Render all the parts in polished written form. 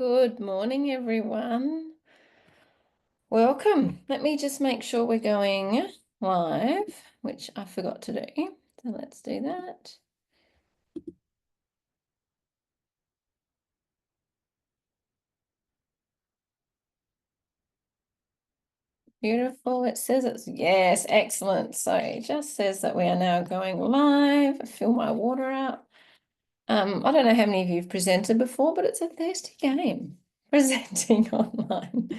Good morning, everyone. Welcome. Let me just make sure we're going live, which I forgot to do. So let's do that. Beautiful. It says it's yes, excellent. So it just says that we are now going live. Fill my water up. I don't know how many of you have presented before, but it's a thirsty game presenting online.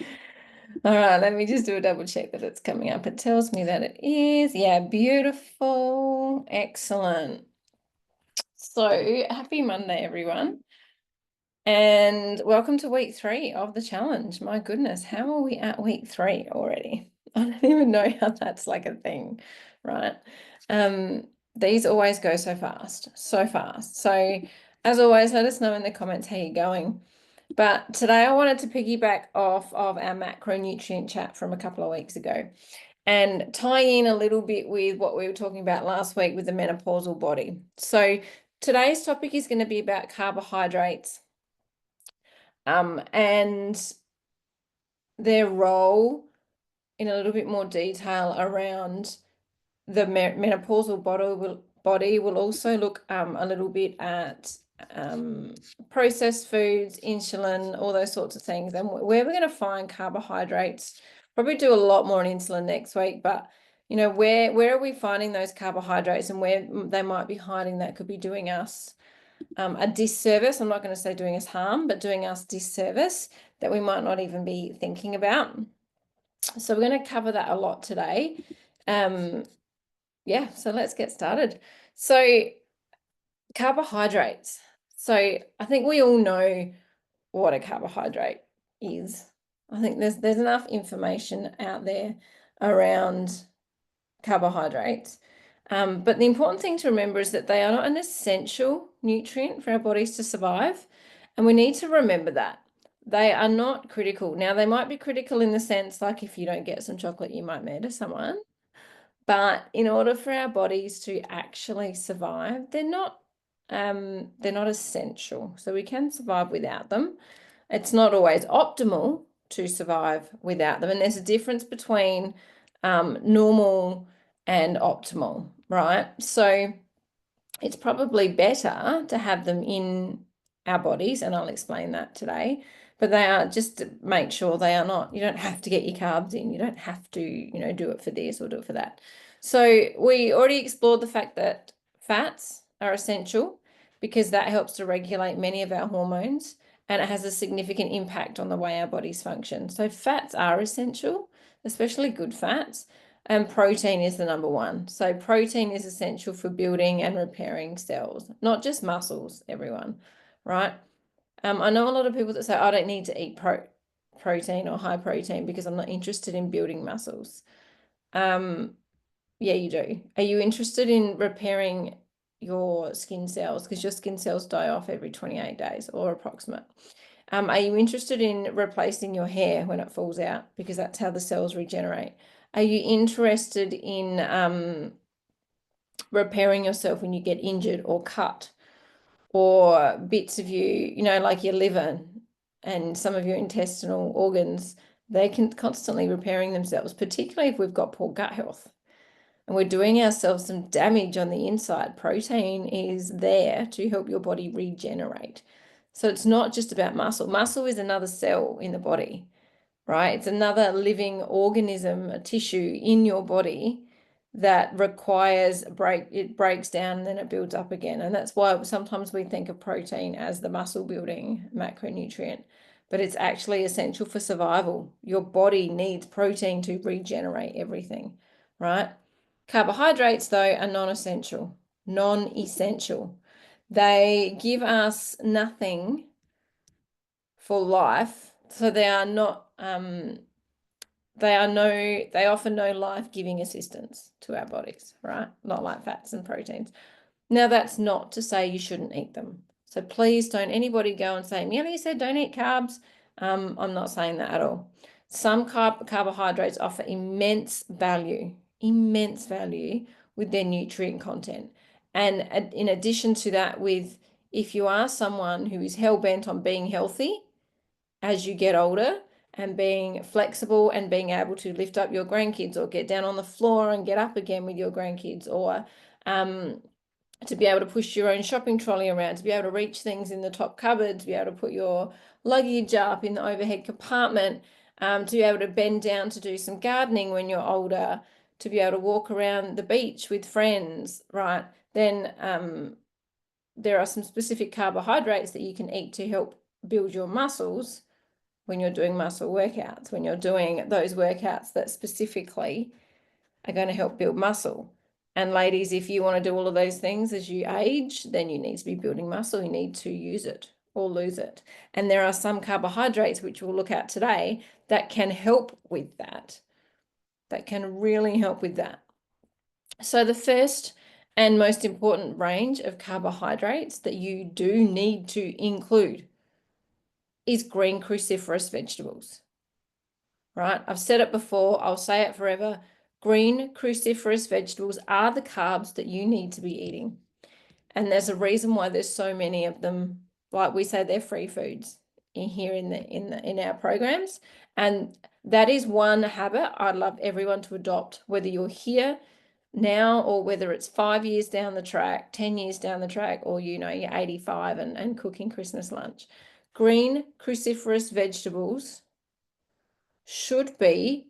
All right, let me just do a double check that it's coming up. It tells me that it is. Yeah, beautiful. Excellent. So happy Monday, everyone. And welcome to week 3 of the challenge. My goodness, how are we at week 3 already? I don't even know how that's like a thing, right? These always go so fast, so fast. So as always, let us know in the comments how you're going. But today I wanted to piggyback off of our macronutrient chat from a couple of weeks ago and tie in a little bit with what we were talking about last week with the menopausal body. So today's topic is going to be about carbohydrates and their role in a little bit more detail around the menopausal body. Will also look a little bit at processed foods, insulin, all those sorts of things, and where we're going to find carbohydrates. Probably do a lot more on insulin next week, but you know, where are we finding those carbohydrates and where they might be hiding that could be doing us a disservice. I'm not going to say doing us harm, but doing us disservice that we might not even be thinking about. So we're going to cover that a lot today. Yeah, so let's get started. So carbohydrates. So I think we all know what a carbohydrate is. I think there's enough information out there around carbohydrates. But the important thing to remember is that they are not an essential nutrient for our bodies to survive. And we need to remember that. They are not critical. Now, they might be critical in the sense like if you don't get some chocolate, you might murder someone. But in order for our bodies to actually survive, they're not essential. So we can survive without them. It's not always optimal to survive without them. And there's a difference between normal and optimal, right? So it's probably better to have them in our bodies, and I'll explain that today. But they are just to make sure they are not, you don't have to get your carbs in. You don't have to, do it for this or do it for that. So we already explored the fact that fats are essential because that helps to regulate many of our hormones and it has a significant impact on the way our bodies function. So fats are essential, especially good fats. And protein is the number one. So protein is essential for building and repairing cells, not just muscles, everyone, right? I know a lot of people that say, I don't need to eat protein or high protein because I'm not interested in building muscles. Yeah, you do. Are you interested in repairing your skin cells? Because your skin cells die off every 28 days or approximate. Are you interested in replacing your hair when it falls out? Because that's how the cells regenerate. Are you interested in repairing yourself when you get injured or cut? Or bits of you, like your liver and some of your intestinal organs, they can constantly repairing themselves, particularly if we've got poor gut health and we're doing ourselves some damage on the inside. Protein is there to help your body regenerate. So it's not just about muscle. Muscle is another cell in the body, right? It's another living organism, a tissue in your body that requires it breaks down and then it builds up again. And that's why sometimes we think of protein as the muscle building macronutrient, but it's actually essential for survival. Your body needs protein to regenerate everything, right? Carbohydrates, though, are non-essential. Non-essential. They give us nothing for life, so they are not they offer no life-giving assistance to our bodies, right? Not like fats and proteins. Now, that's not to say you shouldn't eat them. So please don't anybody go and say, Amelia said don't eat carbs. I'm not saying that at all. Some carbohydrates offer immense value with their nutrient content. And in addition to that, if you are someone who is hell-bent on being healthy, as you get older, and being flexible and being able to lift up your grandkids or get down on the floor and get up again with your grandkids, or to be able to push your own shopping trolley around, to be able to reach things in the top cupboard, to be able to put your luggage up in the overhead compartment, to be able to bend down to do some gardening when you're older, to be able to walk around the beach with friends, right? Then there are some specific carbohydrates that you can eat to help build your muscles when you're doing muscle workouts, when you're doing those workouts that specifically are going to help build muscle. And ladies, if you want to do all of those things as you age, then you need to be building muscle. You need to use it or lose it. And there are some carbohydrates, which we'll look at today, that can help with that, that can really help with that. So the first and most important range of carbohydrates that you do need to include is green cruciferous vegetables, right? I've said it before, I'll say it forever. Green cruciferous vegetables are the carbs that you need to be eating. And there's a reason why there's so many of them. Like we say, they're free foods in our programs. And that is one habit I'd love everyone to adopt, whether you're here now or whether it's 5 years down the track, 10 years down the track, or you're 85 and cooking Christmas lunch. Green cruciferous vegetables should be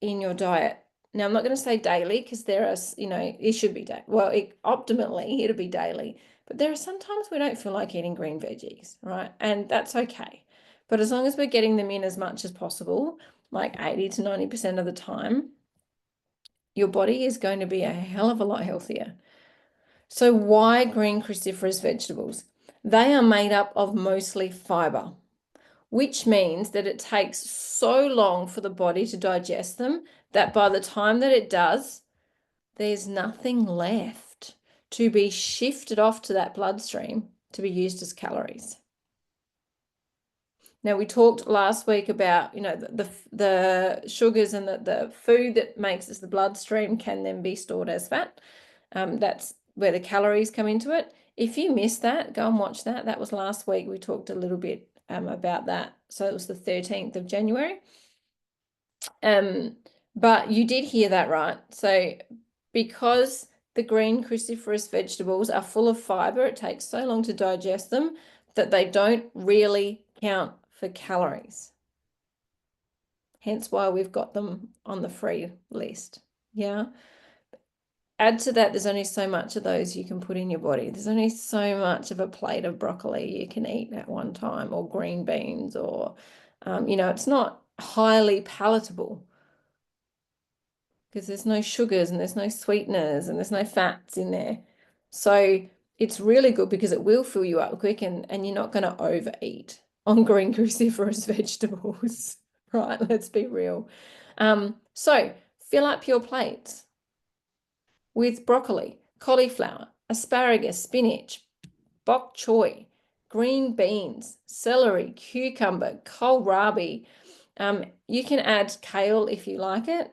in your diet. Now, I'm not going to say daily because there are, it should be daily. Well, optimally, it'll be daily. But there are sometimes we don't feel like eating green veggies, right? And that's okay. But as long as we're getting them in as much as possible, like 80 to 90% of the time, your body is going to be a hell of a lot healthier. So why green cruciferous vegetables? They are made up of mostly fiber, which means that it takes so long for the body to digest them that by the time that it does, there's nothing left to be shifted off to that bloodstream to be used as calories. Now, we talked last week about, the sugars and the food that makes us the bloodstream can then be stored as fat. That's where the calories come into it. If you missed that, go and watch that. That was last week. We talked a little bit about that. So it was the 13th of January. But you did hear that right. So because the green cruciferous vegetables are full of fiber, it takes so long to digest them that they don't really count for calories. Hence why we've got them on the free list. Yeah. Add to that, there's only so much of those you can put in your body. There's only so much of a plate of broccoli you can eat at one time, or green beans, or, it's not highly palatable because there's no sugars and there's no sweeteners and there's no fats in there. So it's really good because it will fill you up quick, and you're not going to overeat on green cruciferous vegetables, right? Let's be real. So fill up your plates with broccoli, cauliflower, asparagus, spinach, bok choy, green beans, celery, cucumber, kohlrabi. You can add kale if you like it.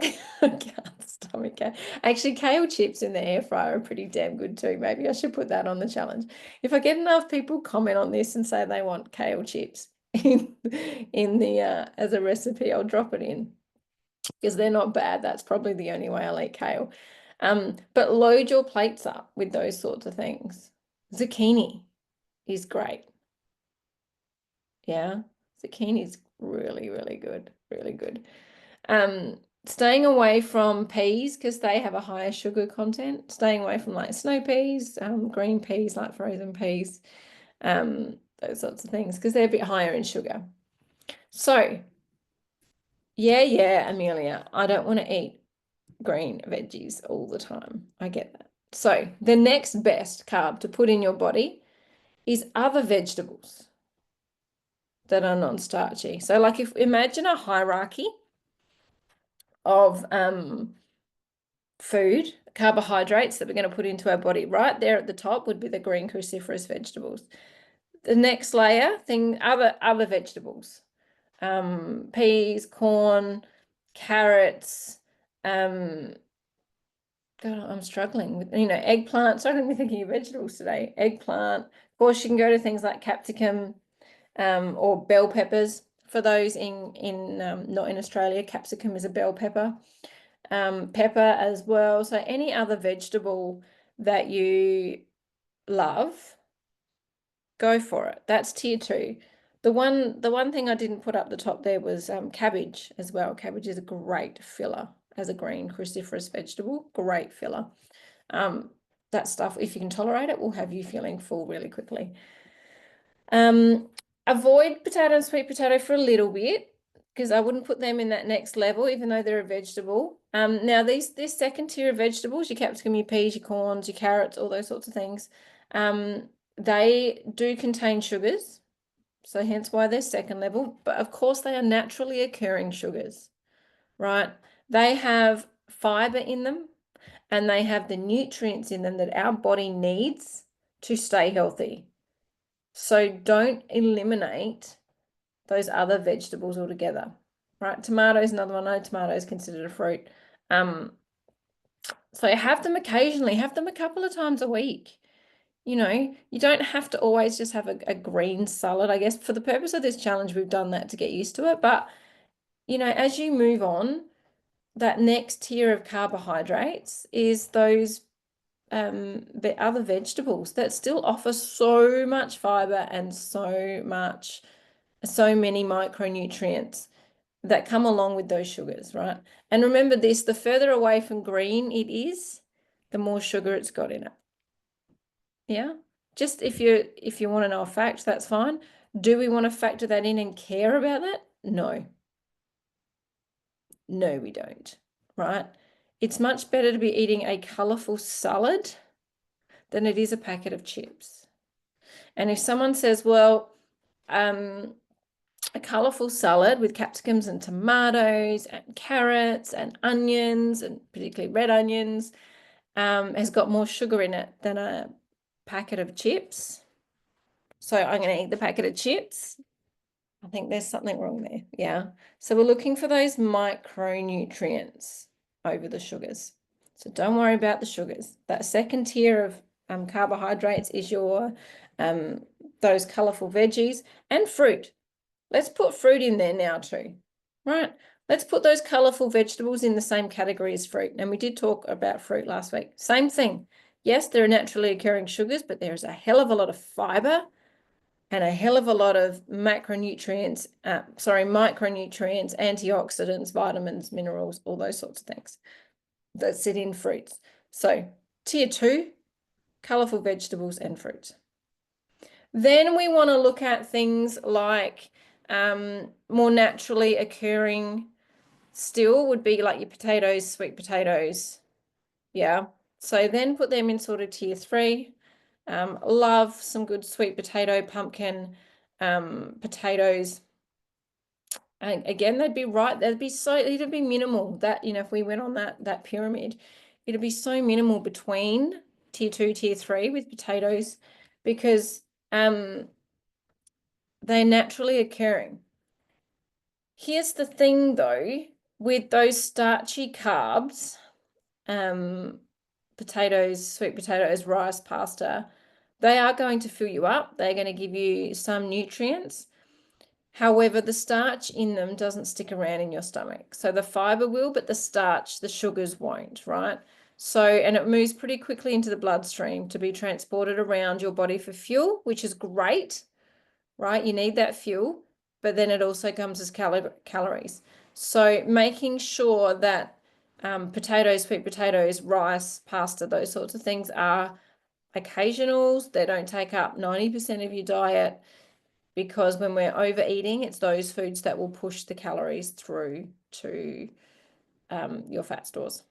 I can't stomach it. Actually, kale chips in the air fryer are pretty damn good too. Maybe I should put that on the challenge. If I get enough people comment on this and say they want kale chips in the as a recipe, I'll drop it in because they're not bad. That's probably the only way I'll eat kale. But load your plates up with those sorts of things. Zucchini is great. Yeah, zucchini is really, really good. Really good. Staying away from peas because they have a higher sugar content. Staying away from like snow peas, green peas, like frozen peas, those sorts of things because they're a bit higher in sugar. So, yeah, Amelia, I don't want to eat green veggies all the time. I get that. So the next best carb to put in your body is other vegetables that are non-starchy. So like imagine a hierarchy of food, carbohydrates that we're going to put into our body. Right there at the top would be the green cruciferous vegetables. The next layer, other vegetables, peas, corn, carrots, God, I'm struggling with, eggplant, struggling with thinking of vegetables today. Eggplant. Of course, you can go to things like capsicum, or bell peppers. For those in not in Australia, capsicum is a bell pepper. Pepper as well. So any other vegetable that you love, go for it. That's tier 2. The one thing I didn't put up the top there was cabbage as well. Cabbage is a great filler as a green cruciferous vegetable. Great filler. That stuff, if you can tolerate it, will have you feeling full really quickly. Avoid potato and sweet potato for a little bit, because I wouldn't put them in that next level, even though they're a vegetable. Now this second tier of vegetables, your capsicum, your peas, your corns, your carrots, all those sorts of things, they do contain sugars, so hence why they're second level. But of course, they are naturally occurring sugars, right? They have fiber in them, and they have the nutrients in them that our body needs to stay healthy. So don't eliminate those other vegetables altogether, right? Tomatoes, another one. I know tomato is considered a fruit. So have them occasionally, have them a couple of times a week. You know, you don't have to always just have a green salad. I guess for the purpose of this challenge, we've done that to get used to it. But, you know, as you move on, that next tier of carbohydrates is those the other vegetables that still offer so much fiber and so many micronutrients that come along with those sugars, right? And remember this, the further away from green it is, the more sugar it's got in it. Yeah. Just if you want to know a fact, that's fine. Do we want to factor that in and care about that? No. No, we don't, right? It's much better to be eating a colorful salad than it is a packet of chips. And if someone says, well, a colorful salad with capsicums and tomatoes and carrots and onions, and particularly red onions, has got more sugar in it than a packet of chips. So I'm going to eat the packet of chips. I think there's something wrong there. Yeah. So we're looking for those micronutrients over the sugars. So don't worry about the sugars. That second tier of carbohydrates is your those colorful veggies and fruit. Let's put fruit in there now too, right? Let's put those colorful vegetables in the same category as fruit. And we did talk about fruit last week. Same thing. Yes, there are naturally occurring sugars, but there's a hell of a lot of fiber and a hell of a lot of micronutrients, antioxidants, vitamins, minerals, all those sorts of things that sit in fruits. So tier 2, colorful vegetables and fruits. Then we want to look at things like more naturally occurring still would be like your potatoes, sweet potatoes. Yeah. So then put them in sort of tier 3. Love some good sweet potato, pumpkin, potatoes. And again, they'd be right. It'd be minimal. That, you know, if we went on that pyramid, it'd be so minimal between tier 2, tier 3 with potatoes, because they're naturally occurring. Here's the thing though, with those starchy carbs, potatoes, sweet potatoes, rice, pasta, they are going to fill you up. They're going to give you some nutrients. However, the starch in them doesn't stick around in your stomach. So the fiber will, but the starch, the sugars won't, right? So, and it moves pretty quickly into the bloodstream to be transported around your body for fuel, which is great, right? You need that fuel, but then it also comes as calories. So making sure that potatoes, sweet potatoes, rice, pasta, those sorts of things are occasionals. They don't take up 90% of your diet, because when we're overeating, it's those foods that will push the calories through to your fat stores.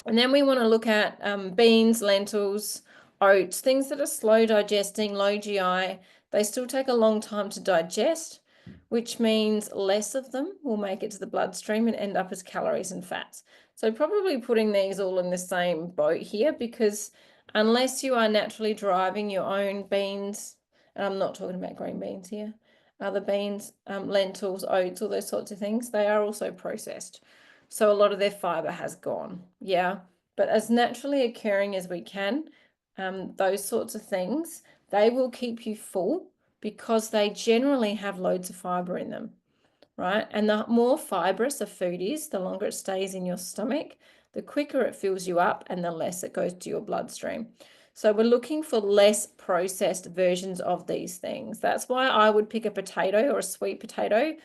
And then we want to look at beans, lentils, oats, things that are slow digesting, low GI. They still take a long time to digest, which means less of them will make it to the bloodstream and end up as calories and fats. So probably putting these all in the same boat here, because unless you are naturally driving your own beans, and I'm not talking about green beans here, other beans, lentils, oats, all those sorts of things, they are also processed. So a lot of their fiber has gone. Yeah. But as naturally occurring as we can, those sorts of things, they will keep you full because they generally have loads of fiber in them, right? And the more fibrous a food is, the longer it stays in your stomach, the quicker it fills you up and the less it goes to your bloodstream. So we're looking for less processed versions of these things. That's why I would pick a potato or a sweet potato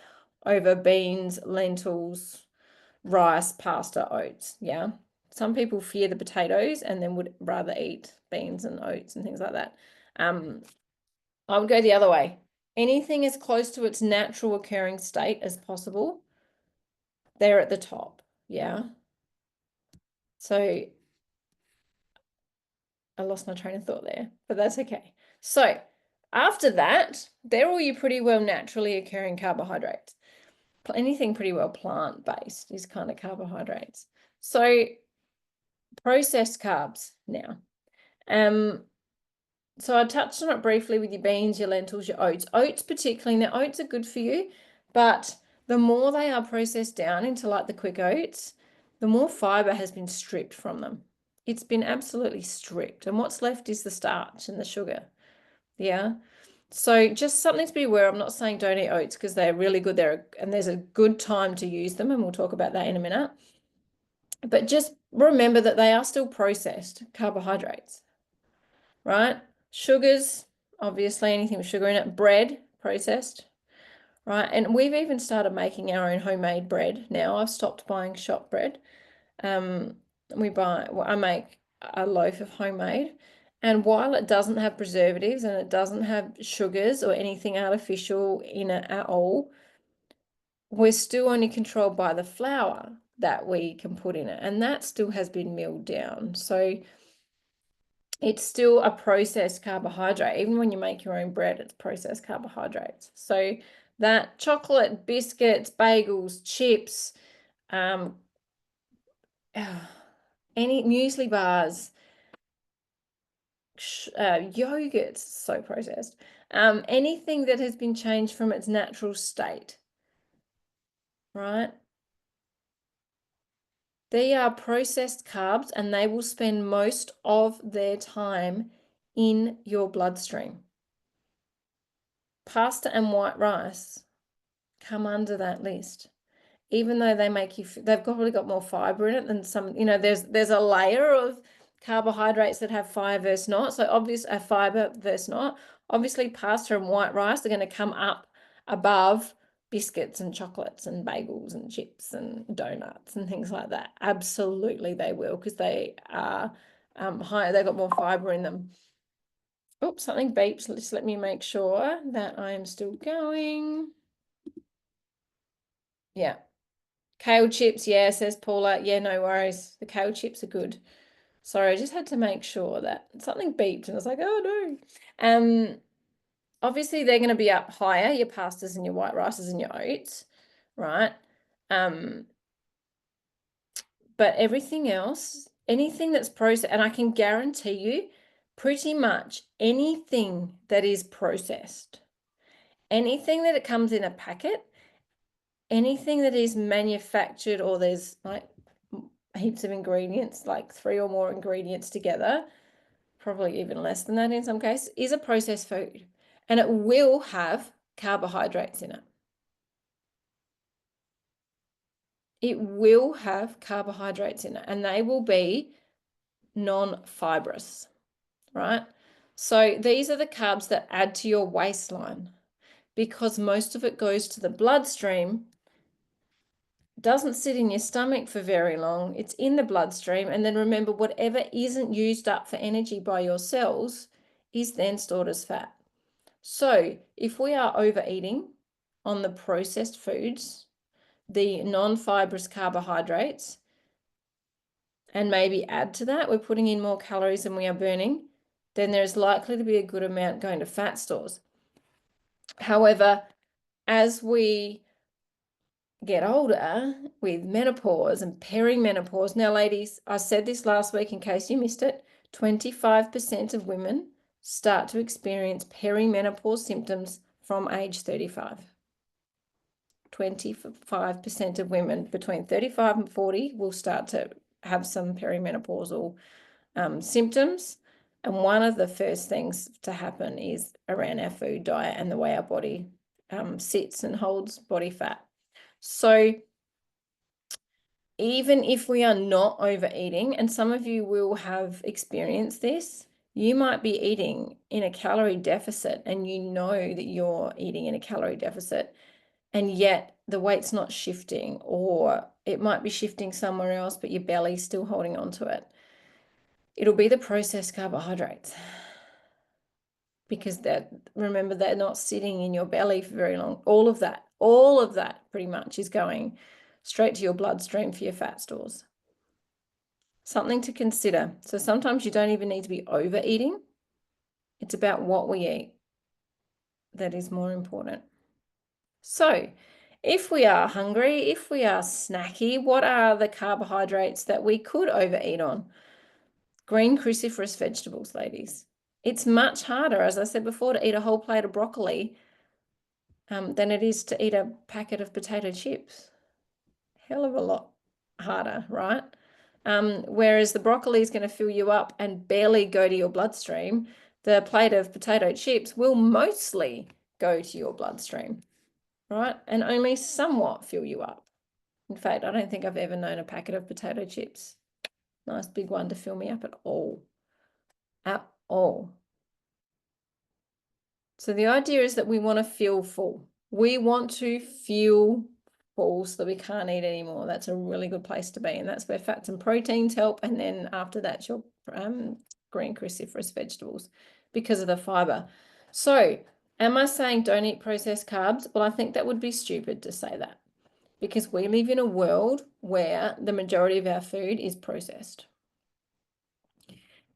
over beans, lentils, rice, pasta, oats. Yeah. Some people fear the potatoes and then would rather eat beans and oats and things like that. I would go the other way. Anything as close to its natural occurring state as possible, they're at the top. Yeah. So I lost my train of thought there, but that's okay. So after that, they're all your pretty well naturally occurring carbohydrates. Anything pretty well plant-based is kind of carbohydrates. So processed carbs now. So I touched on it briefly with your beans, your lentils, your oats. Oats particularly, now oats are good for you, but the more they are processed down into like the quick oats, the more fiber has been stripped from them. It's been absolutely stripped. And what's left is the starch and the sugar. Yeah. So just something to be aware of. I'm not saying don't eat oats because they're really good there, and there's a good time to use them, and we'll talk about that in a minute. But just remember that they are still processed carbohydrates, right? Sugars, obviously anything with sugar in it. Bread, processed, right? And we've even started making our own homemade bread now. I've stopped buying shop bread. I make a loaf of homemade. And while it doesn't have preservatives and it doesn't have sugars or anything artificial in it at all, we're still only controlled by the flour that we can put in it. And that still has been milled down. So it's still a processed carbohydrate. Even when you make your own bread, it's processed carbohydrates. So that chocolate, biscuits, bagels, chips, any muesli bars, yogurts, so processed. Anything that has been changed from its natural state, right? They are processed carbs and they will spend most of their time in your bloodstream. Pasta and white rice come under that list. Even though they make you, they've probably got more fiber in it than some, there's a layer of carbohydrates that have fiber versus not. So obviously fiber versus not. Obviously pasta and white rice are going to come up above biscuits and chocolates and bagels and chips and donuts and things like that. Absolutely they will, because they are higher, they've got more fiber in them. Oops, something beeps. Just let me make sure that I am still going. Yeah. Kale chips, yeah, says Paula. Yeah, no worries. The kale chips are good. Sorry, I just had to make sure that something beeped and I was like, oh no. Obviously they're going to be up higher, your pastas and your white rices and your oats, right? But everything else, anything that's processed, and I can guarantee you pretty much anything that is processed, anything that it comes in a packet, anything that is manufactured or there's like heaps of ingredients, like 3 or more ingredients together, probably even less than that in some cases, is a processed food. And it will have carbohydrates in it. It will have carbohydrates in it, and they will be non-fibrous, right? So these are the carbs that add to your waistline, because most of it goes to the bloodstream, doesn't sit in your stomach for very long. It's in the bloodstream. And then remember, whatever isn't used up for energy by your cells is then stored as fat. So if we are overeating on the processed foods, the non-fibrous carbohydrates, and maybe add to that, we're putting in more calories than we are burning, then there's likely to be a good amount going to fat stores. However, as we get older with menopause and perimenopause. Now, ladies, I said this last week in case you missed it, 25% of women start to experience perimenopause symptoms from age 35. 25% of women between 35 and 40 will start to have some perimenopausal symptoms. And one of the first things to happen is around our food diet and the way our body sits and holds body fat. So even if we are not overeating, and some of you will have experienced this, you might be eating in a calorie deficit and you know that you're eating in a calorie deficit, and yet the weight's not shifting, or it might be shifting somewhere else, but your belly's still holding on to it. It'll be the processed carbohydrates, because remember, they're not sitting in your belly for very long. All of that pretty much is going straight to your bloodstream for your fat stores. Something to consider. So sometimes you don't even need to be overeating. It's about what we eat that is more important. So if we are hungry, if we are snacky, what are the carbohydrates that we could overeat on? Green cruciferous vegetables, ladies. It's much harder, as I said before, to eat a whole plate of broccoli than it is to eat a packet of potato chips. Hell of a lot harder, right? Whereas the broccoli is going to fill you up and barely go to your bloodstream, the plate of potato chips will mostly go to your bloodstream, right? And only somewhat fill you up. In fact, I don't think I've ever known a packet of potato chips, nice big one, to fill me up at all. At all. So the idea is that we want to feel full. We want to feel full so that we can't eat anymore. That's a really good place to be. And that's where fats and proteins help. And then after that, your green cruciferous vegetables, because of the fiber. So am I saying don't eat processed carbs? Well, I think that would be stupid to say that, because we live in a world where the majority of our food is processed.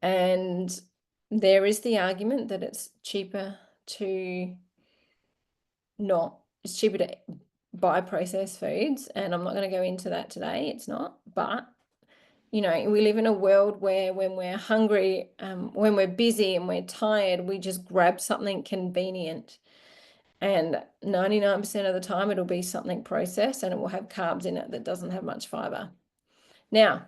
And there is the argument that it's cheaper to buy processed foods, and I'm not going to go into that today. It's not, but we live in a world where when we're hungry, when we're busy and we're tired, we just grab something convenient, and 99% of the time it'll be something processed and it will have carbs in it that doesn't have much fiber. Now,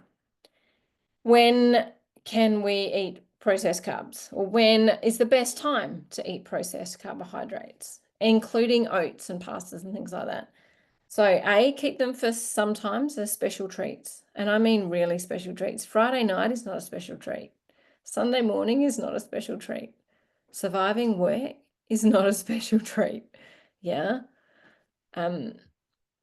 when can we eat processed carbs, or when is the best time to eat processed carbohydrates, including oats and pastas and things like that? So keep them for sometimes as special treats. And I mean really special treats. Friday night is not a special treat. Sunday morning is not a special treat. Surviving work is not a special treat. Yeah.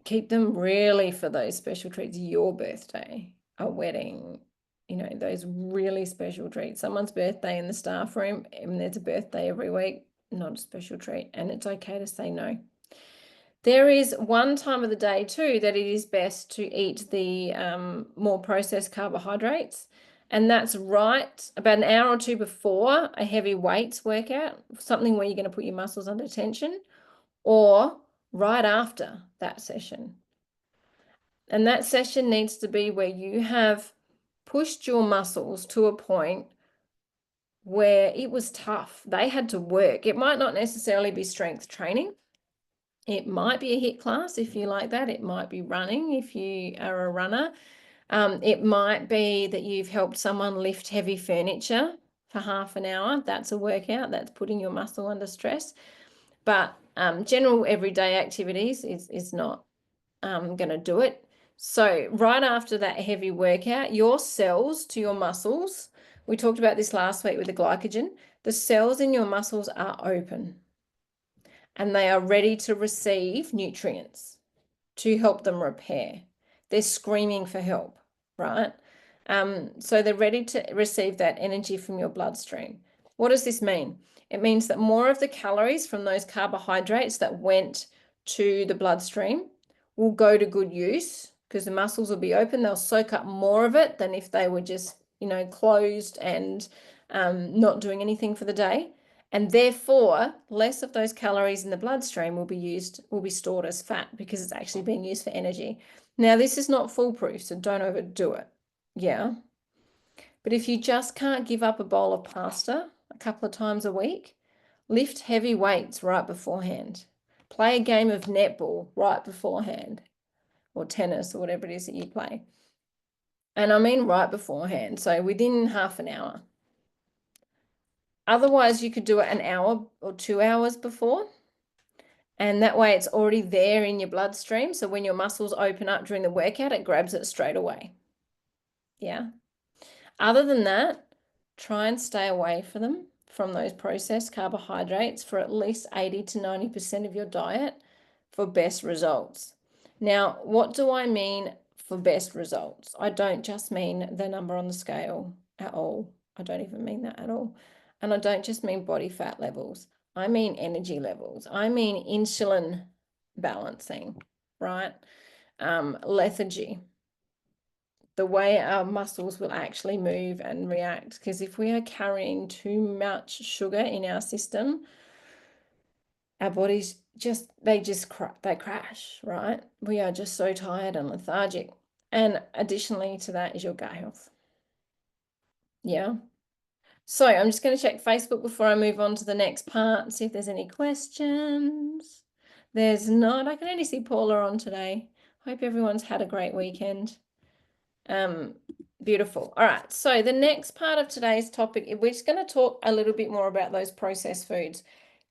Keep them really for those special treats. Your birthday, a wedding, those really special treats. Someone's birthday in the staff room, and there's a birthday every week, not a special treat. And it's okay to say no. There is one time of the day too that it is best to eat the more processed carbohydrates, and that's right about an hour or two before a heavy weights workout, something where you're going to put your muscles under tension, or right after that session. And that session needs to be where you have pushed your muscles to a point where it was tough. They had to work. It might not necessarily be strength training. It might be a HIIT class if you like that. It might be running if you are a runner. It might be that you've helped someone lift heavy furniture for half an hour. That's a workout. That's putting your muscle under stress. But general everyday activities is not going to do it. So right after that heavy workout, your cells to your muscles, we talked about this last week with the glycogen, the cells in your muscles are open and they are ready to receive nutrients to help them repair. They're screaming for help, right? So they're ready to receive that energy from your bloodstream. What does this mean? It means that more of the calories from those carbohydrates that went to the bloodstream will go to good use, because the muscles will be open. They'll soak up more of it than if they were just, closed and not doing anything for the day. And therefore, less of those calories in the bloodstream will be stored as fat, because it's actually being used for energy. Now, this is not foolproof, so don't overdo it. Yeah. But if you just can't give up a bowl of pasta a couple of times a week, lift heavy weights right beforehand. Play a game of netball right beforehand, or tennis, or whatever it is that you play. And I mean right beforehand, so within half an hour. Otherwise, you could do it an hour or 2 hours before. And that way it's already there in your bloodstream. So when your muscles open up during the workout, it grabs it straight away. Yeah. Other than that, try and stay away from those processed carbohydrates for at least 80 to 90% of your diet for best results. Now, what do I mean for best results? I don't just mean the number on the scale at all. I don't even mean that at all. And I don't just mean body fat levels. I mean energy levels. I mean insulin balancing, right? Lethargy, the way our muscles will actually move and react. Because if we are carrying too much sugar in our system, our bodies they crash, right? We are just so tired and lethargic. And additionally to that is your gut health. Yeah. So I'm just going to check Facebook before I move on to the next part and see if there's any questions. There's not. I can only see Paula on today. Hope everyone's had a great weekend. Beautiful. All right. So the next part of today's topic, we're just going to talk a little bit more about those processed foods,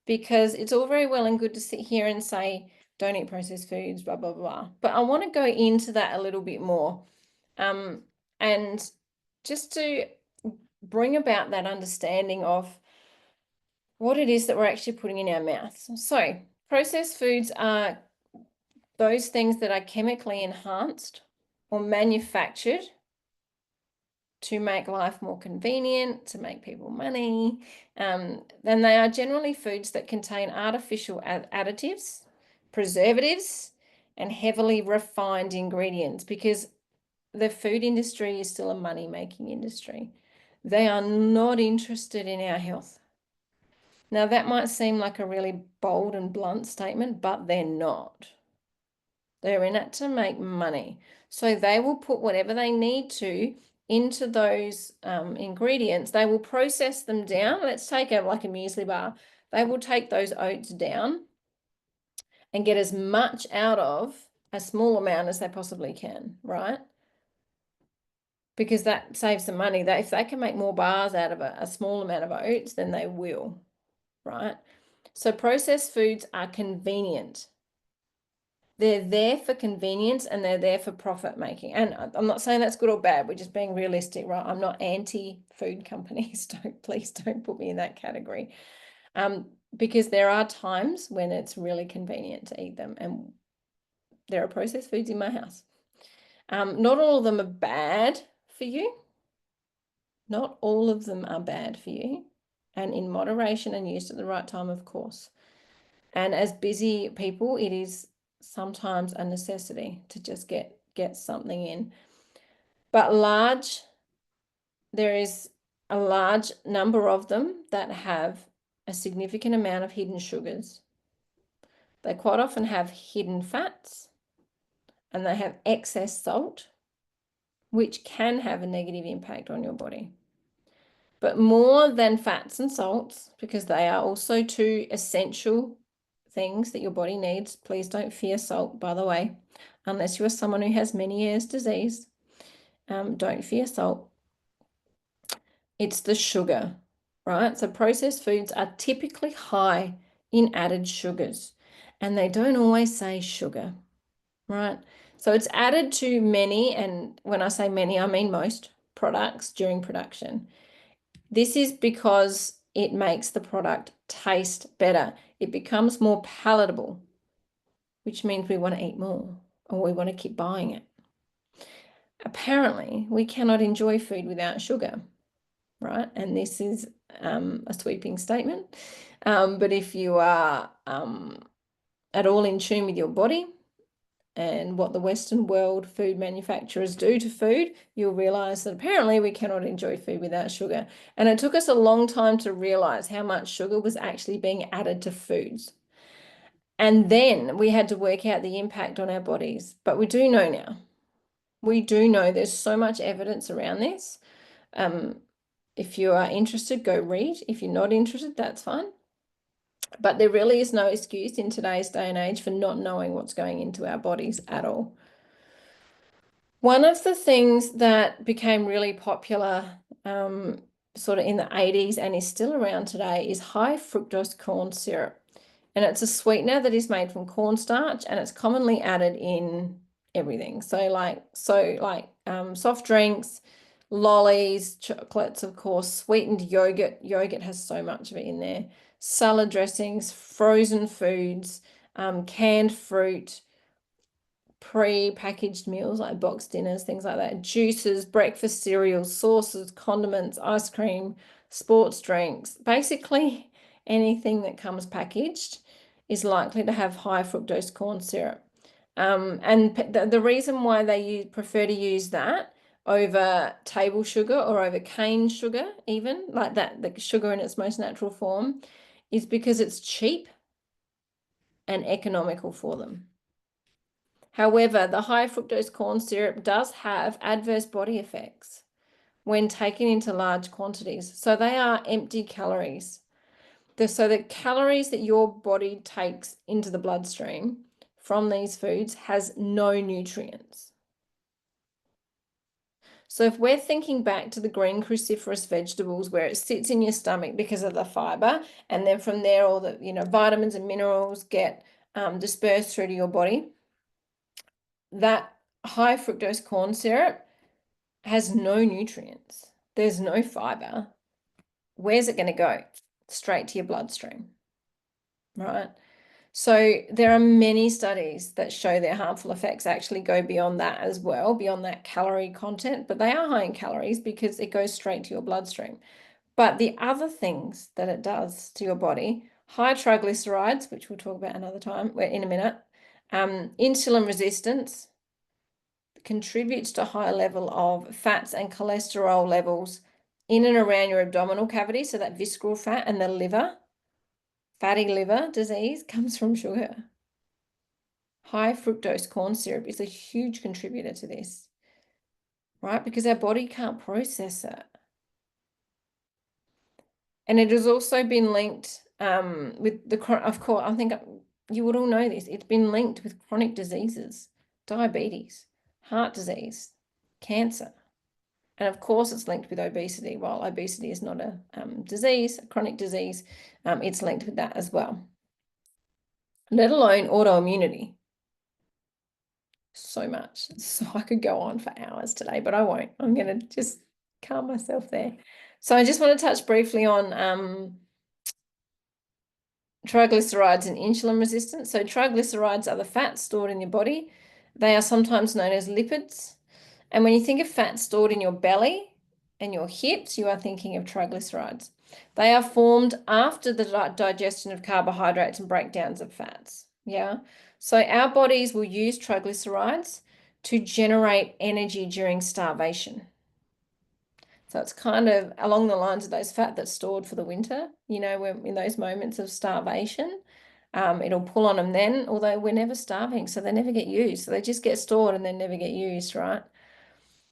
because it's all very well and good to sit here and say, don't eat processed foods, blah, blah, blah. But I want to go into that a little bit more. And just to bring about that understanding of what it is that we're actually putting in our mouths. So processed foods are those things that are chemically enhanced or manufactured to make life more convenient, to make people money. Then they are generally foods that contain artificial additives, preservatives, and heavily refined ingredients, because the food industry is still a money-making industry. They are not interested in our health. Now, that might seem like a really bold and blunt statement, but they're not. They're in it to make money. So they will put whatever they need to into those ingredients. They will process them down. Let's take like a muesli bar. They will take those oats down and get as much out of a small amount as they possibly can, right? Because that saves them money. That if they can make more bars out of a small amount of oats, then they will, right? So processed foods are convenient. They're there for convenience and they're there for profit making. And I'm not saying that's good or bad. We're just being realistic, right? I'm not anti-food companies. Please don't put me in that category. Because there are times when it's really convenient to eat them, and there are processed foods in my house. Not all of them are bad for you. Not all of them are bad for you, and in moderation and used at the right time, of course. And as busy people, it is sometimes a necessity to just get something in. But there is a large number of them that have a significant amount of hidden sugars. They quite often have hidden fats, and they have excess salt, which can have a negative impact on your body. But more than fats and salts, because they are also two essential things that your body needs. Please don't fear salt, by the way, unless you are someone who has Meniere's disease. Don't fear salt. It's the sugar, right? So processed foods are typically high in added sugars, and they don't always say sugar, right? So it's added to many, and when I say many, I mean most products during production. This is because it makes the product taste better. It becomes more palatable, which means we want to eat more, or we want to keep buying it. Apparently, we cannot enjoy food without sugar, right? And this is a sweeping statement. But if you are at all in tune with your body and what the Western world food manufacturers do to food, you'll realize that apparently we cannot enjoy food without sugar. And it took us a long time to realize how much sugar was actually being added to foods. And then we had to work out the impact on our bodies. But we do know now. We do know there's so much evidence around this. If you are interested, go read. If you're not interested, that's fine. But there really is no excuse in today's day and age for not knowing what's going into our bodies at all. One of the things that became really popular sort of in the 80s and is still around today is high fructose corn syrup. And it's a sweetener that is made from cornstarch, and it's commonly added in everything. So like soft drinks, lollies, chocolates, of course, sweetened yogurt. Yogurt has so much of it in there. Salad dressings, frozen foods, canned fruit, pre-packaged meals like boxed dinners, things like that, juices, breakfast cereals, sauces, condiments, ice cream, sports drinks, basically anything that comes packaged is likely to have high fructose corn syrup. And the reason why they prefer to use that over table sugar or over cane sugar, even like that, the sugar in its most natural form, is because it's cheap and economical for them. However, the high fructose corn syrup does have adverse body effects when taken into large quantities. So they are empty calories. So the calories that your body takes into the bloodstream from these foods has no nutrients. So if we're thinking back to the green cruciferous vegetables where it sits in your stomach because of the fiber, and then from there all the vitamins and minerals get dispersed through to your body, that high fructose corn syrup has no nutrients. There's no fiber. Where's it going to go? Straight to your bloodstream, right? So there are many studies that show their harmful effects actually go beyond that as well, beyond that calorie content, but they are high in calories because it goes straight to your bloodstream. But the other things that it does to your body, high triglycerides, which we'll talk about another time, in a minute, insulin resistance, contributes to high level of fats and cholesterol levels in and around your abdominal cavity. So that visceral fat and the liver, fatty liver disease comes from sugar. High fructose corn syrup is a huge contributor to this, right? Because our body can't process it. And it has also been linked with of course, I think you would all know this. It's been linked with chronic diseases, diabetes, heart disease, cancer. And of course, it's linked with obesity. While obesity is not a disease, a chronic disease, it's linked with that as well, let alone autoimmunity. So much. So I could go on for hours today, but I won't. I'm going to just calm myself there. So I just want to touch briefly on triglycerides and insulin resistance. So triglycerides are the fats stored in your body. They are sometimes known as lipids. And when you think of fat stored in your belly and your hips, you are thinking of triglycerides. They are formed after the digestion of carbohydrates and breakdowns of fats. Yeah. So our bodies will use triglycerides to generate energy during starvation. So it's kind of along the lines of those fat that's stored for the winter, when in those moments of starvation. It'll pull on them then, although we're never starving, so they never get used. So they just get stored and then never get used, right?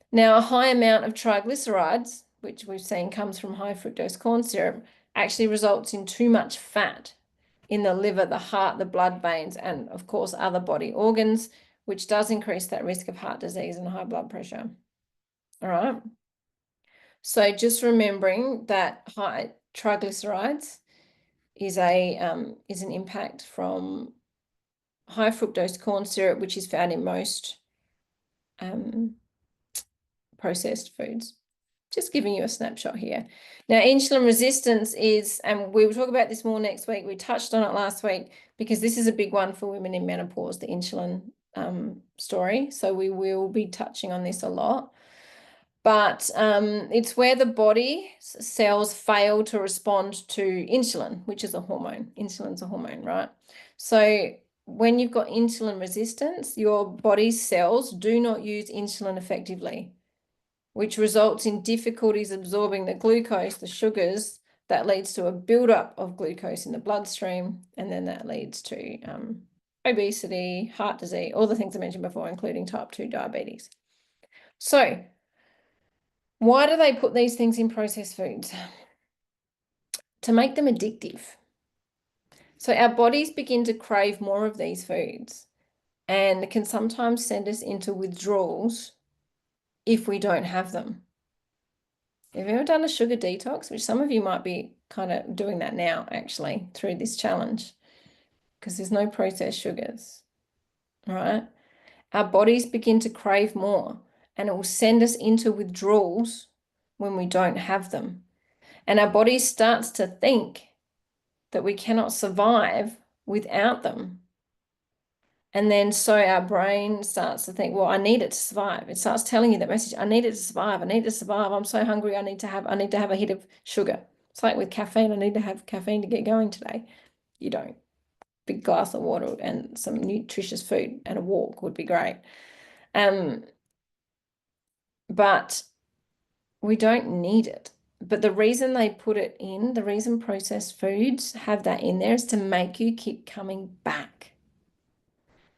Now, a high amount of triglycerides, which we've seen comes from high fructose corn syrup, actually results in too much fat in the liver, the heart, the blood veins, and of course, other body organs, which does increase that risk of heart disease and high blood pressure. All right. So just remembering that high triglycerides is an impact from high fructose corn syrup, which is found in most processed foods. Just giving you a snapshot here. Now, insulin resistance is, and we will talk about this more next week. We touched on it last week because this is a big one for women in menopause, the insulin story. So we will be touching on this a lot. But it's where the body cells fail to respond to insulin, which is a hormone. Insulin's a hormone, right? So when you've got insulin resistance, your body's cells do not use insulin effectively, which results in difficulties absorbing the glucose, the sugars. That leads to a buildup of glucose in the bloodstream, and then that leads to obesity, heart disease, all the things I mentioned before, including type 2 diabetes. So why do they put these things in processed foods? To make them addictive. So our bodies begin to crave more of these foods and can sometimes send us into withdrawals if we don't have them. Have you ever done a sugar detox? Which some of you might be kind of doing that now, actually, through this challenge, because there's no processed sugars, right? Our bodies begin to crave more, and it will send us into withdrawals when we don't have them. And our body starts to think that we cannot survive without them. And then so our brain starts to think, well, I need it to survive. It starts telling you that message, I need it to survive. I need to survive. I'm so hungry. I need to have a hit of sugar. It's like with caffeine. I need to have caffeine to get going today. You don't. Big glass of water and some nutritious food and a walk would be great. But we don't need it. But the reason they put it in, the reason processed foods have that in there is to make you keep coming back,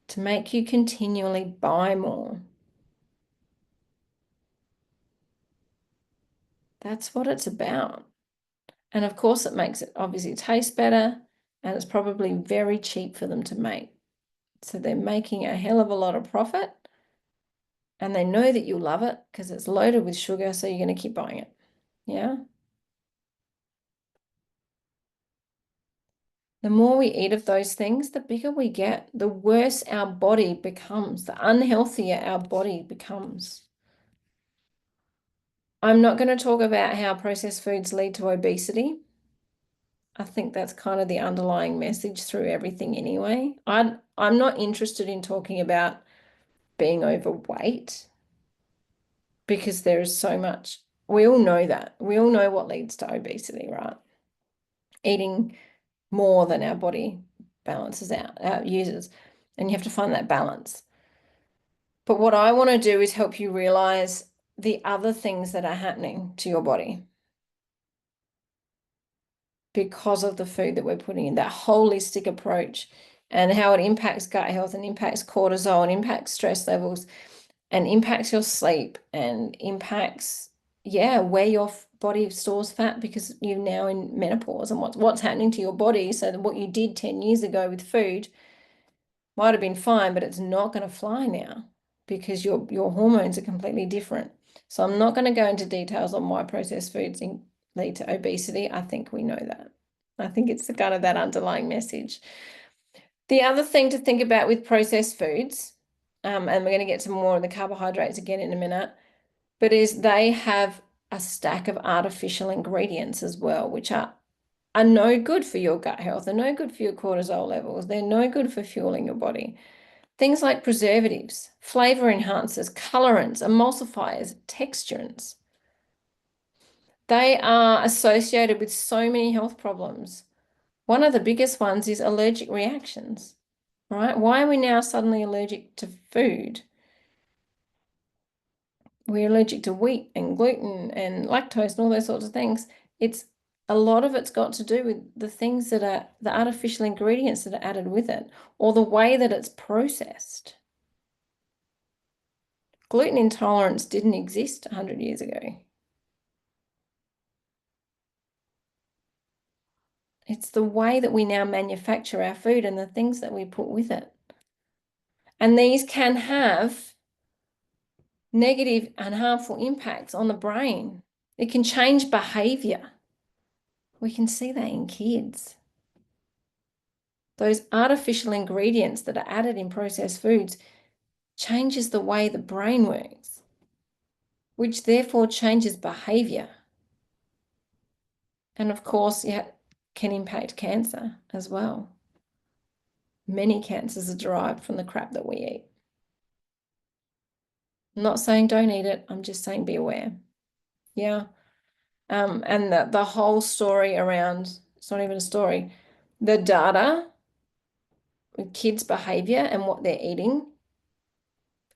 to make you continually buy more. That's what it's about. And of course, it makes it obviously taste better, and it's probably very cheap for them to make. So they're making a hell of a lot of profit, and they know that you'll love it because it's loaded with sugar, so you're going to keep buying it. Yeah. The more we eat of those things, the bigger we get, the worse our body becomes, the unhealthier our body becomes. I'm not going to talk about how processed foods lead to obesity. I think that's kind of the underlying message through everything anyway. I'm not interested in talking about being overweight because there is so much. We all know that. We all know what leads to obesity, right? Eating more than our body balances out, uses, and you have to find that balance. But what I want to do is help you realize the other things that are happening to your body because of the food that we're putting in, that holistic approach, and how it impacts gut health and impacts cortisol and impacts stress levels and impacts your sleep and impacts, yeah, where your body stores fat because you're now in menopause and what's happening to your body. So that what you did 10 years ago with food might have been fine, but it's not going to fly now because your hormones are completely different. So I'm not going to go into details on why processed foods lead to obesity. I think we know that. I think it's the kind of that underlying message. The other thing to think about with processed foods, and we're going to get to more of the carbohydrates again in a minute, but is they have a stack of artificial ingredients as well, which are no good for your gut health. They're no good for your cortisol levels. They're no good for fueling your body. Things like preservatives, flavor enhancers, colorants, emulsifiers, texturants. They are associated with so many health problems. One of the biggest ones is allergic reactions, right? Why are we now suddenly allergic to food? We're allergic to wheat and gluten and lactose and all those sorts of things. It's a lot of it's got to do with the things that are the artificial ingredients that are added with it or the way that it's processed. Gluten intolerance didn't exist 100 years ago. It's the way that we now manufacture our food and the things that we put with it. And these can have negative and harmful impacts on the brain. It can change behavior. We can see that in kids. Those artificial ingredients that are added in processed foods changes the way the brain works, which therefore changes behavior. And of course, yeah, can impact cancer as well. Many cancers are derived from the crap that we eat. I'm not saying don't eat it. I'm just saying be aware. Yeah. And the whole story around, it's not even a story, the data with kids' behavior and what they're eating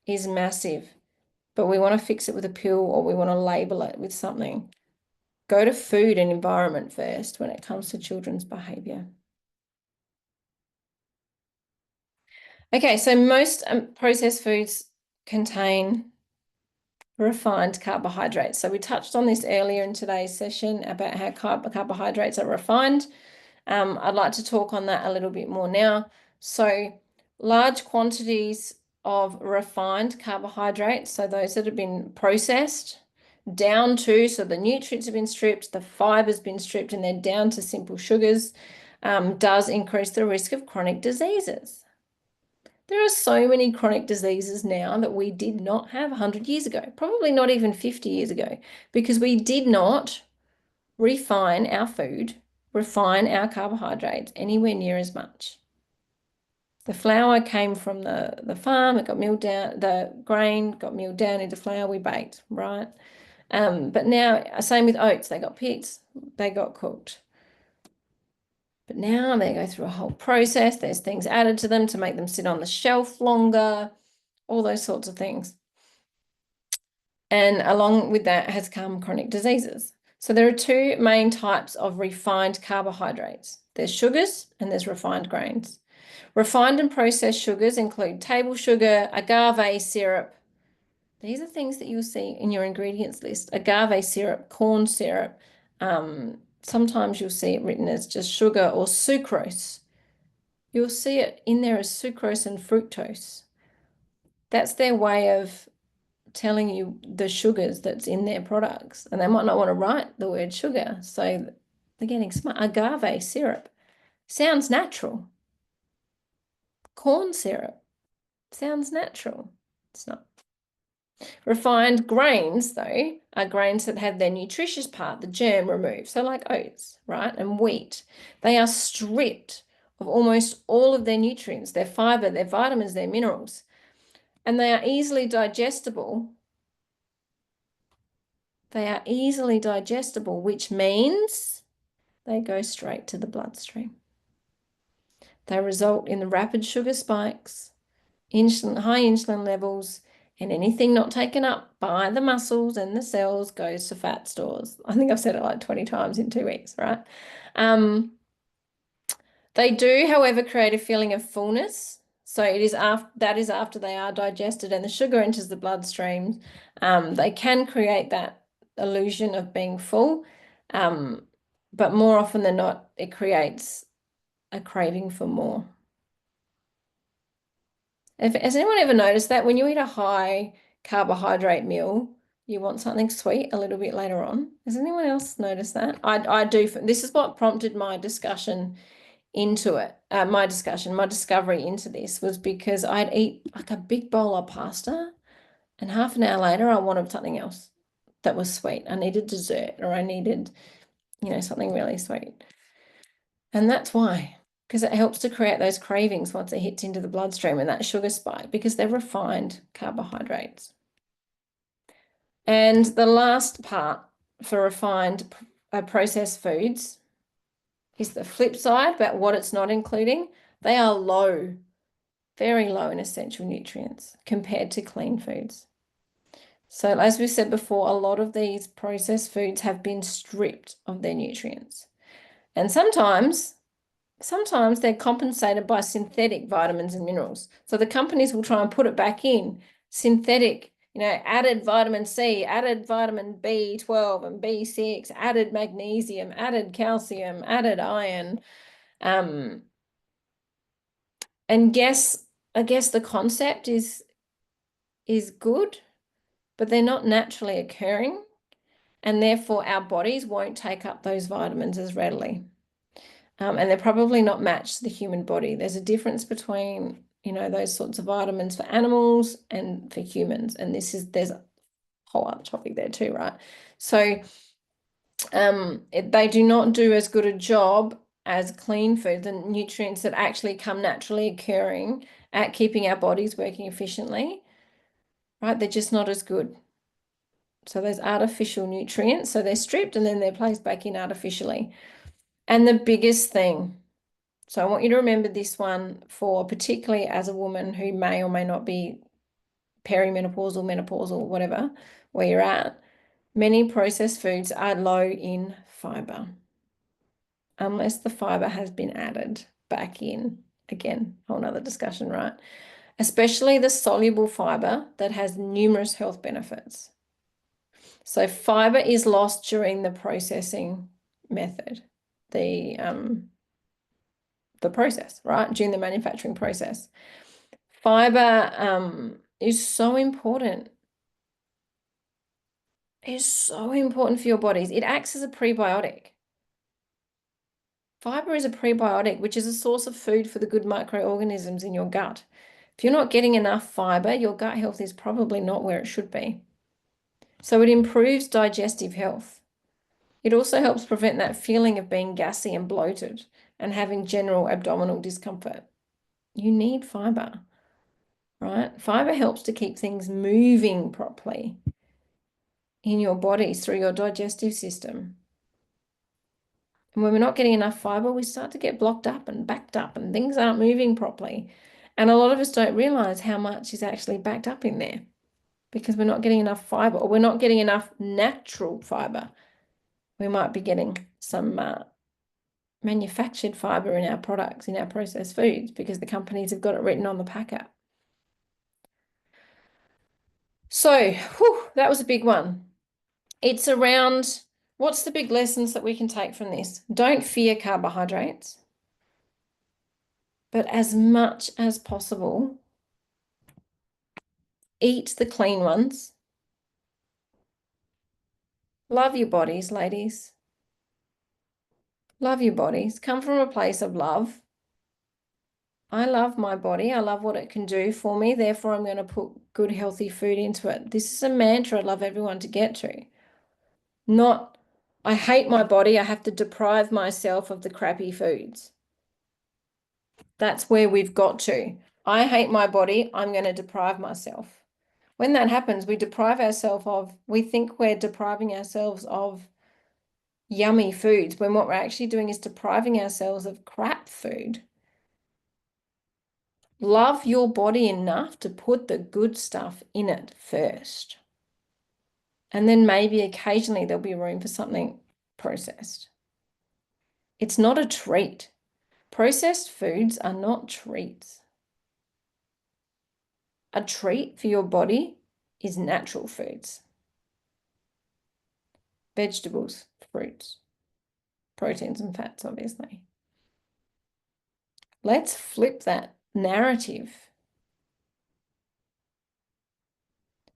is massive. But we want to fix it with a pill or we want to label it with something. Go to food and environment first when it comes to children's behavior. Okay, so most processed foods contain refined carbohydrates. So we touched on this earlier in today's session about how carbohydrates are refined. I'd like to talk on that a little bit more now. So large quantities of refined carbohydrates, so those that have been processed, down to, so the nutrients have been stripped, the fiber's been stripped, and they're down to simple sugars, does increase the risk of chronic diseases. There are so many chronic diseases now that we did not have 100 years ago, probably not even 50 years ago, because we did not refine our food, refine our carbohydrates anywhere near as much. The flour came from the farm, it got milled down, the grain got milled down into flour, we baked, right? But now, same with oats, they got picked, they got cooked. But now they go through a whole process. There's things added to them to make them sit on the shelf longer, all those sorts of things. And along with that has come chronic diseases. So there are two main types of refined carbohydrates. There's sugars and there's refined grains. Refined and processed sugars include table sugar, agave syrup. These are things that you'll see in your ingredients list. Agave syrup, corn syrup. Sometimes you'll see it written as just sugar or sucrose. You'll see it in there as sucrose and fructose. That's their way of telling you the sugars that's in their products. And they might not want to write the word sugar. So they're getting smart. Agave syrup sounds natural. Corn syrup sounds natural. It's not. Refined grains, though, are grains that have their nutritious part, the germ, removed. So like oats, right? And wheat. They are stripped of almost all of their nutrients, their fiber, their vitamins, their minerals. And they are easily digestible. They are easily digestible, which means they go straight to the bloodstream. They result in the rapid sugar spikes, high insulin levels, and anything not taken up by the muscles and the cells goes to fat stores. I think I've said it like 20 times in 2 weeks, right? They do, however, create a feeling of fullness. So that is after they are digested and the sugar enters the bloodstream. They can create that illusion of being full, but more often than not, it creates a craving for more. Has anyone ever noticed that when you eat a high carbohydrate meal, you want something sweet a little bit later on? Has anyone else noticed that? I do. This is what prompted my discussion into it. My discovery into this was because I'd eat like a big bowl of pasta, and half an hour later, I wanted something else that was sweet. I needed dessert, or I needed, something really sweet. And that's why. Because it helps to create those cravings once it hits into the bloodstream and that sugar spike, because they're refined carbohydrates. And the last part for refined processed foods is the flip side about what it's not including. They are low, very low in essential nutrients compared to clean foods. So as we said before, a lot of these processed foods have been stripped of their nutrients. And sometimes they're compensated by synthetic vitamins and minerals. So the companies will try and put it back in, synthetic, added vitamin C, added vitamin B12 and B6, added magnesium, added calcium, added iron. And I guess the concept is good, but they're not naturally occurring, and therefore our bodies won't take up those vitamins as readily. And they're probably not matched to the human body. There's a difference between, those sorts of vitamins for animals and for humans. And there's a whole other topic there too, right? So they do not do as good a job as clean foods and nutrients that actually come naturally occurring at keeping our bodies working efficiently, right? They're just not as good. So there's artificial nutrients. So they're stripped and then they're placed back in artificially. And the biggest thing, so I want you to remember this one for particularly as a woman who may or may not be perimenopausal, menopausal, whatever, where you're at. Many processed foods are low in fiber, unless the fiber has been added back in. Again, whole nother discussion, right? Especially the soluble fiber that has numerous health benefits. So fiber is lost during the processing method, the process, right? During the manufacturing process. Fiber is so important. is so important for your bodies. It acts as a prebiotic. Fiber is a prebiotic, which is a source of food for the good microorganisms in your gut. If you're not getting enough fiber, your gut health is probably not where it should be. So it improves digestive health. It also helps prevent that feeling of being gassy and bloated and having general abdominal discomfort. You need fiber, right? Fiber helps to keep things moving properly in your body through your digestive system. And when we're not getting enough fiber, we start to get blocked up and backed up and things aren't moving properly. And a lot of us don't realize how much is actually backed up in there because we're not getting enough fiber, or we're not getting enough natural fiber. We might be getting some manufactured fiber in our products, in our processed foods, because the companies have got it written on the packet. So, that was a big one. It's around, what's the big lessons that we can take from this? Don't fear carbohydrates, but as much as possible, eat the clean ones. Love your bodies, ladies. Love your bodies. Come from a place of love. I love my body. I love what it can do for me. Therefore, I'm going to put good, healthy food into it. This is a mantra I'd love everyone to get to. Not, I hate my body. I have to deprive myself of the crappy foods. That's where we've got to. I hate my body. I'm going to deprive myself. When that happens, we deprive ourselves of, we think we're depriving ourselves of yummy foods when what we're actually doing is depriving ourselves of crap food. Love your body enough to put the good stuff in it first. And then maybe occasionally there'll be room for something processed. It's not a treat. Processed foods are not treats. A treat for your body is natural foods. Vegetables, fruits, proteins and fats, obviously. Let's flip that narrative.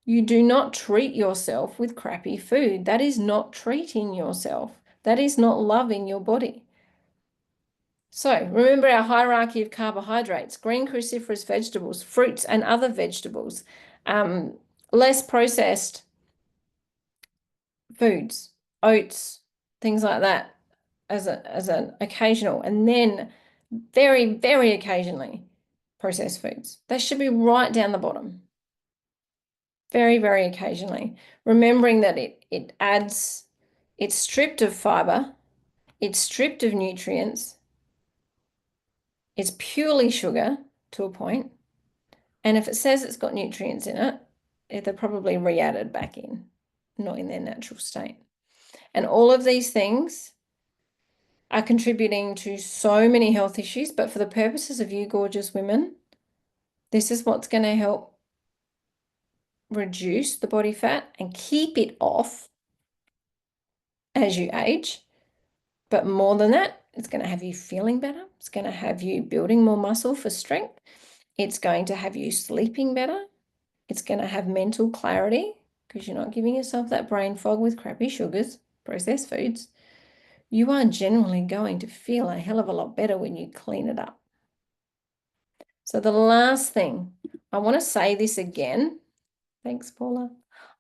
You do not treat yourself with crappy food. That is not treating yourself. That is not loving your body. So remember our hierarchy of carbohydrates: green cruciferous vegetables, fruits and other vegetables, less processed foods, oats, things like that as an occasional, and then very, very occasionally processed foods. They should be right down the bottom. Very, very occasionally. Remembering that it adds, it's stripped of fiber, it's stripped of nutrients, it's purely sugar to a point. And if it says it's got nutrients in it, they're probably re-added back in, not in their natural state. And all of these things are contributing to so many health issues, but for the purposes of you gorgeous women, this is what's going to help reduce the body fat and keep it off as you age. But more than that, it's going to have you feeling better. It's going to have you building more muscle for strength. It's going to have you sleeping better. It's going to have mental clarity because you're not giving yourself that brain fog with crappy sugars, processed foods. You are generally going to feel a hell of a lot better when you clean it up. So the last thing, I want to say this again. Thanks, Paula.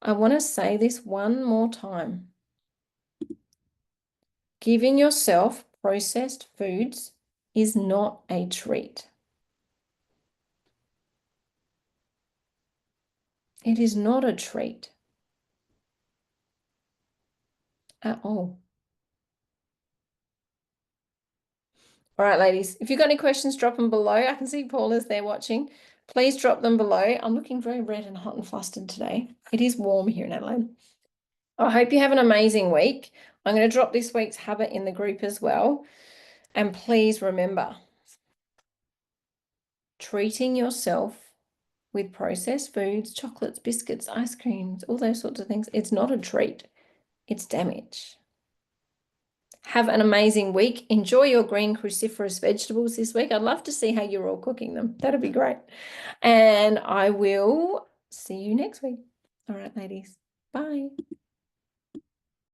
I want to say this one more time. Giving yourself processed foods is not a treat. It is not a treat at all. All right, ladies, if you've got any questions, drop them below. I can see Paula's there watching. Please drop them below. I'm looking very red and hot and flustered today. It is warm here in Adelaide. I hope you have an amazing week. I'm going to drop this week's habit in the group as well. And please remember, treating yourself with processed foods, chocolates, biscuits, ice creams, all those sorts of things, it's not a treat. It's damage. Have an amazing week. Enjoy your green cruciferous vegetables this week. I'd love to see how you're all cooking them. That'd be great. And I will see you next week. All right, ladies. Bye.